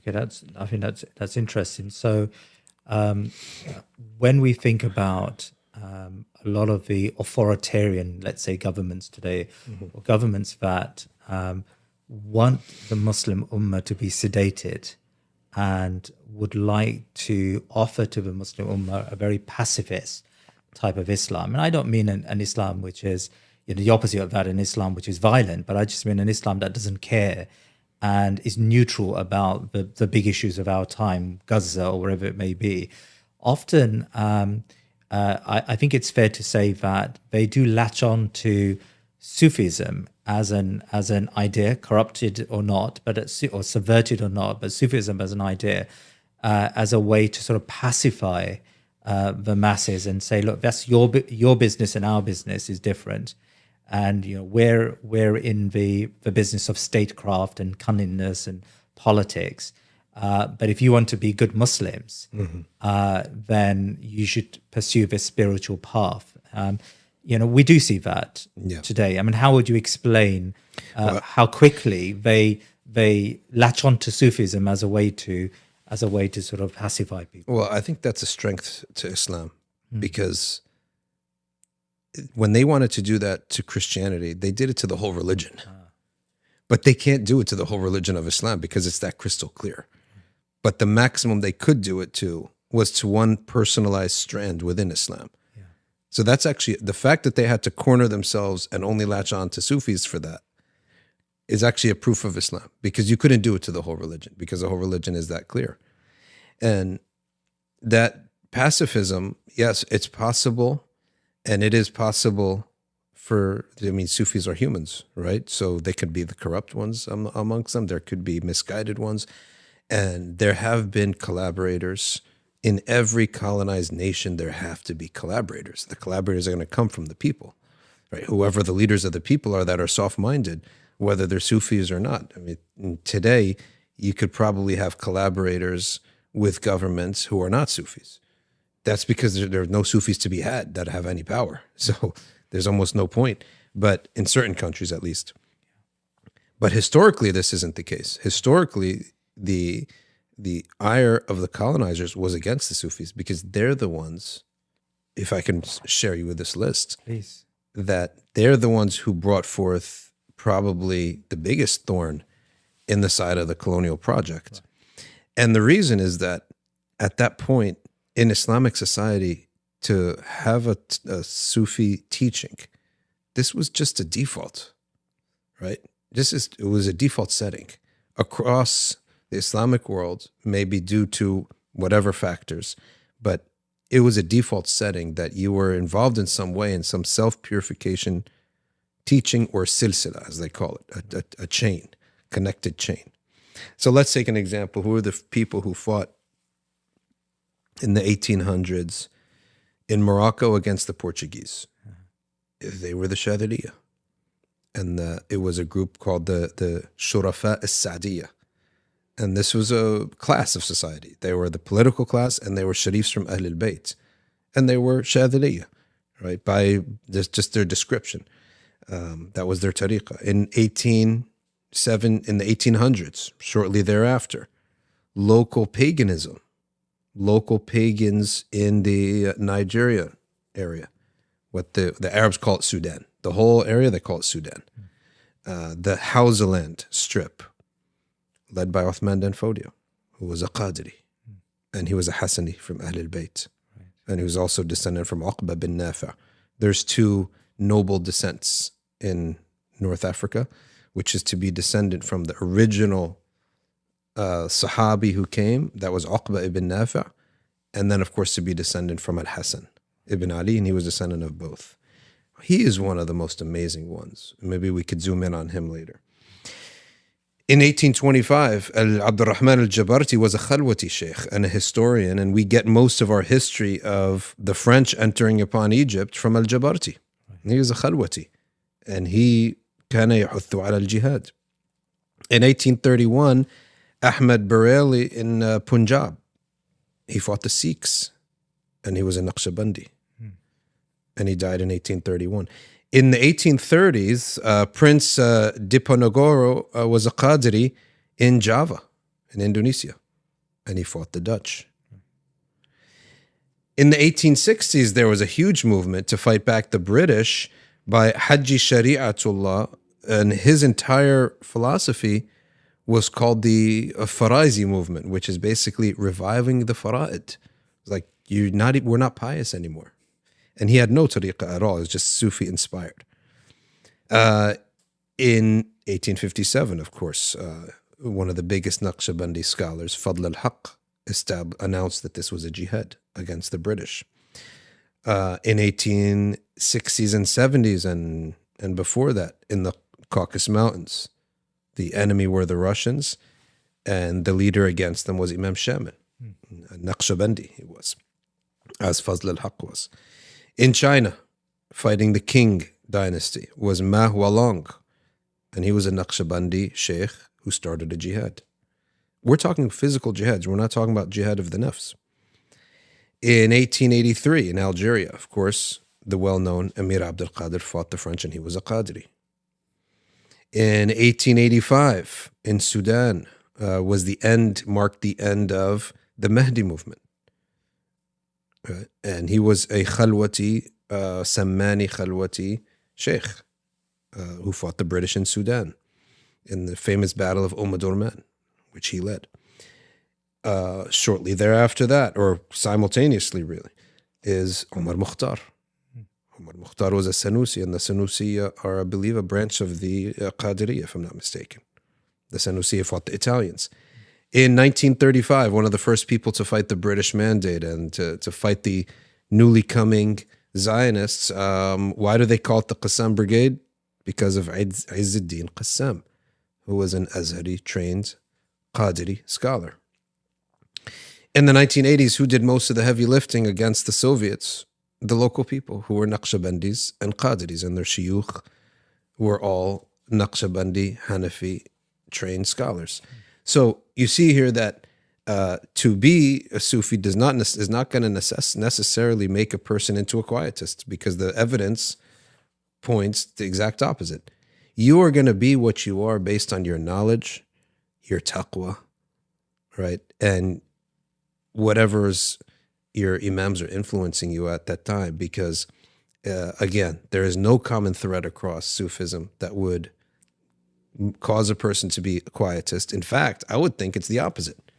Okay, I think that's interesting. So, um, when we think about a lot of the authoritarian, let's say, governments today, or governments that want the Muslim Ummah to be sedated and would like to offer to the Muslim Ummah a very pacifist type of Islam. And I don't mean an Islam which is the opposite of that, an Islam which is violent, but I just mean an Islam that doesn't care and is neutral about the big issues of our time, Gaza or wherever it may be. Often, I think it's fair to say that they do latch on to Sufism as an idea, corrupted or not, or subverted or not, but Sufism as an idea, as a way to sort of pacify the masses and say, look, that's your business and our business is different, and we're in the business of statecraft and cunningness and politics. But if you want to be good Muslims, then you should pursue this spiritual path. We do see that today. I mean, how would you explain how quickly they latch on to Sufism as a way to sort of pacify people? Well, I think that's a strength to Islam, because when they wanted to do that to Christianity, they did it to the whole religion. But they can't do it to the whole religion of Islam because it's that crystal clear. But the maximum they could do it to was to one personalized strand within Islam. Yeah. So that's actually, the fact that they had to corner themselves and only latch on to Sufis for that is actually a proof of Islam, because you couldn't do it to the whole religion because the whole religion is that clear. And that pacifism, yes, it's possible, and it is possible Sufis are humans, right? So they could be the corrupt ones amongst them. There could be misguided ones. And there have been collaborators. In every colonized nation, there have to be collaborators. The collaborators are going to come from the people, right? Whoever the leaders of the people are that are soft-minded, whether they're Sufis or not. I mean, today, you could probably have collaborators with governments who are not Sufis. That's because there are no Sufis to be had that have any power. So there's almost no point, but in certain countries at least. But historically, this isn't the case. Historically, the ire of the colonizers was against the Sufis, because they're the ones, if I can share you with this list, please, that they're the ones who brought forth probably the biggest thorn in the side of the colonial project. Right. And the reason is that at that point in Islamic society, to have a Sufi teaching, this was just a default, right? It was a default setting across the Islamic world, maybe due to whatever factors, but it was a default setting that you were involved in some way in some self-purification teaching, or silsila, as they call it, a chain, connected chain. So let's take an example. Who are the people who fought in the 1800s in Morocco against the Portuguese? They were the Shadee. And it was a group called the Shurafa al-Sa'diyah. And this was a class of society. They were the political class, and they were Sharifs from Ahl al-Bayt. And they were Shadee, right? By just their description. That was their tariqah. In the 1800s, shortly thereafter, local paganism, local pagans in the Nigeria area, what the Arabs call it Sudan. The whole area, they call it Sudan. The Hausaland strip, led by Uthman Dan Fodio, who was a Qadiri. And he was a Hassani from Ahl al-Bayt. Right. And he was also descended from Uqba bin Nafi'. There's two noble descents in North Africa, which is to be descendant from the original Sahabi who came, that was Uqba ibn Nafi', and then of course to be descendant from Al-Hasan ibn Ali, and he was descendant of both. He is one of the most amazing ones. Maybe we could zoom in on him later. In 1825, Abdurrahman al-Jabarti was a Khalwati sheikh and a historian, and we get most of our history of the French entering upon Egypt from al-Jabarti. He was a Khalwati, and he كان يحث على الجهاد. In 1831, Ahmed Bareli in Punjab, he fought the Sikhs, and he was a Naqshbandi, and he died in 1831. In the 1830s, Prince Diponegoro was a Qadiri in Java, in Indonesia, and he fought the Dutch. In the 1860s, there was a huge movement to fight back the British by Haji Shari'atullah, and his entire philosophy was called the Faraizi movement, which is basically reviving the Fara'id. It's like, we're not pious anymore. And he had no tariqah at all. It was just Sufi inspired. In 1857, of course, one of the biggest Naqshbandi scholars, Fadl al-Haq, announced that this was a jihad against the British. In 1860s and 70s and before that, in the Caucasus Mountains, the enemy were the Russians, and the leader against them was Imam Shamil, a Naqshbandi he was, as Fazl al-Haq was. In China, fighting the Qing dynasty was Ma Hualong, and he was a Naqshbandi sheikh who started a jihad. We're talking physical jihads. We're not talking about jihad of the nafs. In 1883, in Algeria, of course, the well-known Emir Abdelkadir fought the French, and he was a Qadri. In 1885, in Sudan, marked the end of the Mahdi movement. And he was a Khalwati, Sammani Khalwati sheikh, who fought the British in Sudan in the famous Battle of Durman, which he led. Shortly thereafter that, or simultaneously really, is Omar Mukhtar. Omar Mukhtar was a Sanusi, and the Sanusi are, I believe, a branch of the Qadiriyya, if I'm not mistaken. The Sanusi fought the Italians. In 1935, one of the first people to fight the British Mandate and to fight the newly coming Zionists, why do they call it the Qassam Brigade? Because of Izzuddin Qassam, who was an Azhari trained Qadiri scholar. In the 1980s, who did most of the heavy lifting against the Soviets? The local people, who were Naqshbandis and Qadiris, and their shuyukh were all Naqshbandi, Hanafi trained scholars. So you see here that to be a Sufi is not going to necessarily make a person into a quietist, because the evidence points the exact opposite. You are going to be what you are based on your knowledge, your taqwa, right? And whatever's your imams are influencing you at that time, because again, there is no common thread across Sufism that would cause a person to be a quietist. In fact, I would think it's the opposite.